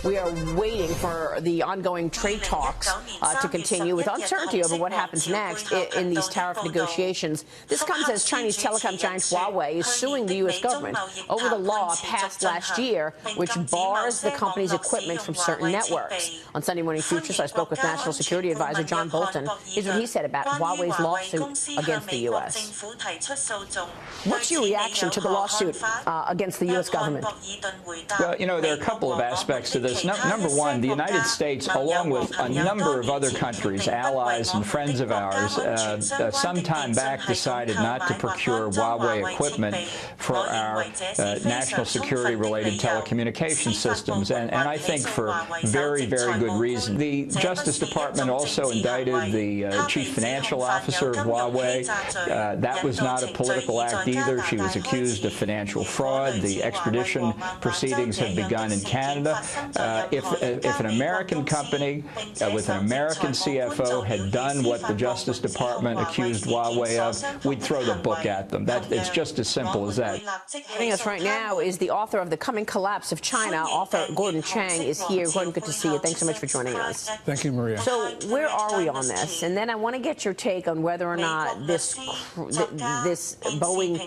We are waiting for the ongoing trade talks to continue with uncertainty over what happens next in these tariff negotiations. This comes as Chinese telecom giant Huawei is suing the U.S. government over the law passed last year, which bars the company's equipment from certain networks. On Sunday Morning Futures, I spoke with National Security Advisor John Bolton. Here's what he said about Huawei's lawsuit against the U.S. What's your reaction to the lawsuit against the U.S. government? Well, you know, there are a couple of aspects to this. Number one, the United States, along with a number of other countries, allies and friends of ours, some time back decided not to procure Huawei equipment for our national security-related telecommunication systems, and I think for very, very good reason. The Justice Department also indicted the chief financial officer of Huawei. That was not a political act either. She was accused of financial fraud. The extradition proceedings have begun in Canada. If an American company with an American CFO had done what the Justice Department accused Huawei of, we'd throw the book at them. It's just as simple as that. Joining us right now is the author of The Coming Collapse of China. Author Gordon Chang is here. Gordon, good to see you. Thanks so much for joining us. Thank you, Maria. So where are we on this? And then I want to get your take on whether or not this Boeing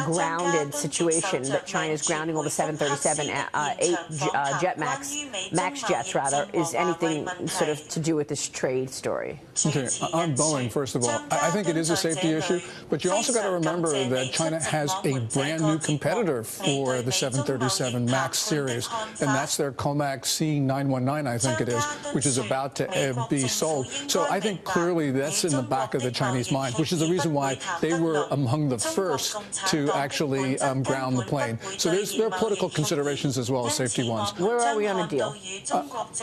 grounded situation, that China's grounding all the 737, 8 MAX jets, rather, is anything sort of to do with this trade story? Okay, on Boeing, first of all, I think it is a safety issue, but you also got to remember that China has a brand new competitor for the 737 MAX series, and that's their Comac C919, I think it is, which is about to be sold. So I think clearly that's in the back of the Chinese mind, which is the reason why they were among the first to actually ground the plane. So there are political considerations as well as safety ones. Where are we on a deal?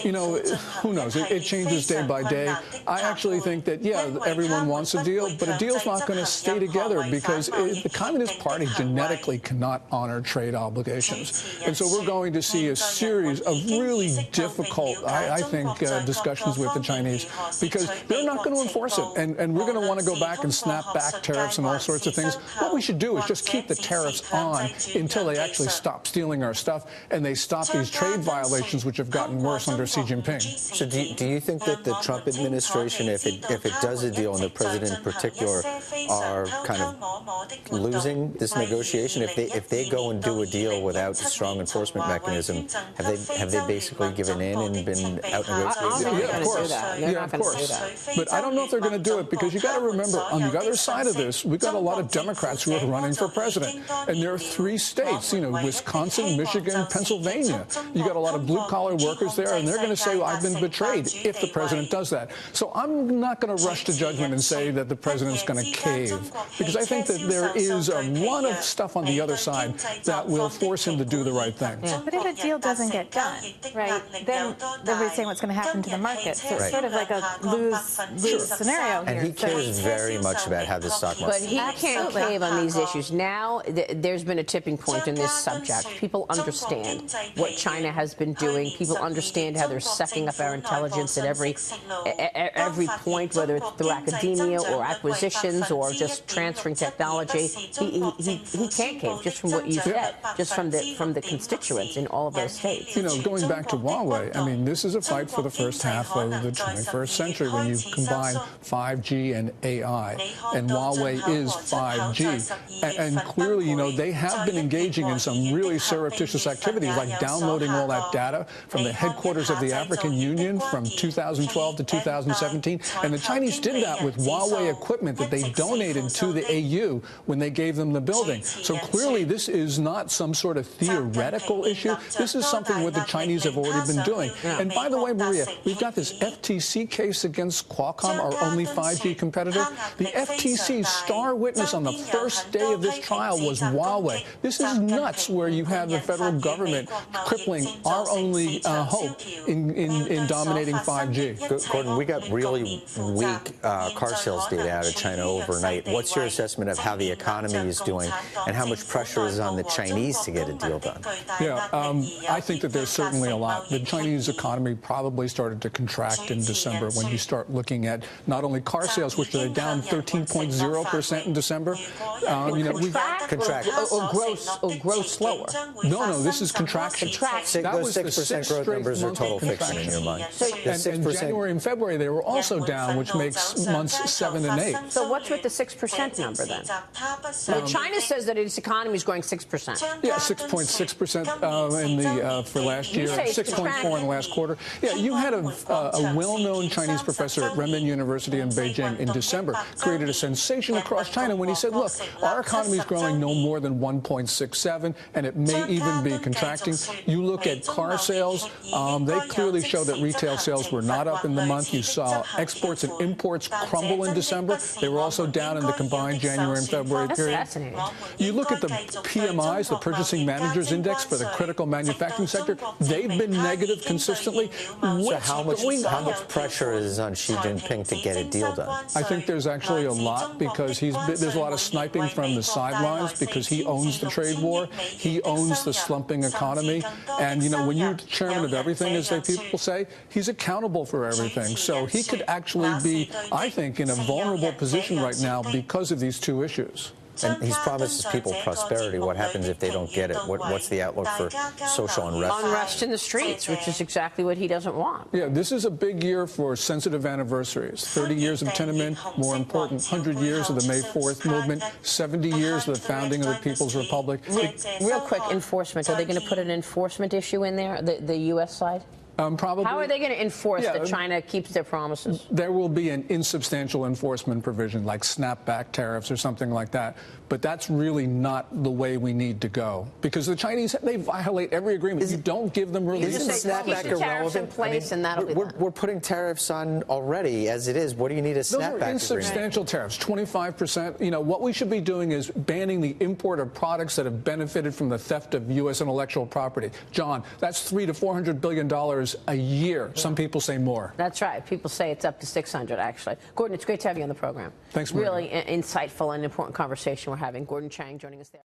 You know, who knows? It changes day by day. I actually think that, yeah, everyone wants a deal, but a deal's not going to stay together because the Communist Party genetically cannot honor trade obligations. And so we're going to see a series of really difficult, I think, discussions with the Chinese because they're not going to enforce it. And we're going to want to go back and snap back tariffs and all sorts of things. What we should do is just keep the tariffs on until they actually stop stealing our stuff and they stop these trade violations, which have gotten worse under Xi Jinping. So do you think that the Trump administration, if it does a deal, and the president in particular, are kind of losing this negotiation? If they go and do a deal without a strong enforcement mechanism, have they basically given in and been out-negotiated? Yeah, of course. Yeah, of course. But I don't know if they're going to do it because you got to remember, on the other side of this, we've got a lot of Democrats who are running for president, and there are 3 states, you know, Wisconsin, Michigan, Pennsylvania. You got a lot of blue-collar workers there, and they're going to say, well, I've been betrayed if the president does that. So I'm not going to rush to judgment and say that the president's going to cave, because I think that there is a lot of stuff on the other side that will force him to do the right thing. Yeah. But if a deal doesn't get done, right, then they're saying what's going to happen to the market. So it's sort of like a lose scenario here. And he cares very much about how the stock market. But he can't cave on these issues. Now there's been a tipping point in this subject. People understand what China has been doing. People understand how they're sucking up our intelligence at every point, whether it's through academia or acquisitions or just transferring technology. He can't cave, just from what you said, just from the constituents in all of those states. You know, going back to Huawei, I mean, this is a fight for the first half of the 21st century when you combine 5G and AI, and Huawei is 5G. And clearly, you know, they have been engaging in some really surreptitious activities, like downloading all that data from the headquarters of the African Union from 2012 to 2017. And the Chinese did that with Huawei equipment that they donated to the AU when they gave them the building. So clearly, this is not some sort of theoretical issue. This is something what the Chinese have already been doing. And by the way, Maria, we've got this FTC case against Qualcomm, our only 5G competitor. The FTC's star witness on the first day of this trial was Huawei. This is nuts, where you have the federal government crippling our only hope in dominating 5G. Gordon, we got really weak car sales data out of China overnight. What's your assessment of how the economy is doing and how much pressure is on the Chinese to get a deal done? Yeah, I think that there's certainly a lot. The Chinese economy probably started to contract in December when you start looking at not only car sales, which are down 13.0% in December. You know, contract or grow slower. No, this is contraction. Contraction. That was the 6% growth numbers are total fiction in your mind. So, and January and February, they were also down, which makes months 7 and 8. So what's with the 6% number then? Well, China says that its economy is growing 6%. Yeah, 6.6% for last year, 6.4 in the last quarter. Yeah, you had a well-known Chinese professor at Renmin University in Beijing in December created a sensation across China when he said, look, our economy is growing no more than 1.67, and it may even be contracting. You look at car sales, they clearly show that retail sales were not up in the month. You saw exports and imports crumble in December. They were also down in the combined January and February period. That's fascinating. You look at the PMIs, the Purchasing Managers Index for the critical manufacturing sector, they've been negative consistently. So how much pressure is on Xi Jinping to get a deal done? I think there's actually a lot because there's a lot of sniping from the sidelines because he owns the trade war. He owns the slumping economy. And, you know, when you're chairman of everything, as people say, he's accountable for everything. So he could actually be, I think, in a vulnerable position right now because of these two issues. And he's promised people prosperity. What happens if they don't get it? What's the outlook for social unrest? Unrest in the streets, which is exactly what he doesn't want. Yeah, this is a big year for sensitive anniversaries. 30 years of Tiananmen, more important, 100 years of the May 4th movement, 70 years of the founding of the People's Republic. Real quick, enforcement. Are they going to put an enforcement issue in there, the U.S. side? Probably. How are they going to enforce that China keeps their promises? There will be an insubstantial enforcement provision, like snapback tariffs or something like that. But that's really not the way we need to go. Because the Chinese, they violate every agreement. You don't give them relief. Isn't snapback irrelevant? We're putting tariffs on already as it is. What do you need a snapback agreement? Those are insubstantial tariffs, 25%. You know, what we should be doing is banning the import of products that have benefited from the theft of U.S. intellectual property. John, that's $300 to $400 billion a year. Some people say more. That's right. People say it's up to 600, actually. Gordon, it's great to have you on the program. Thanks, Maria. Really insightful and important conversation we're having. Gordon Chang joining us there.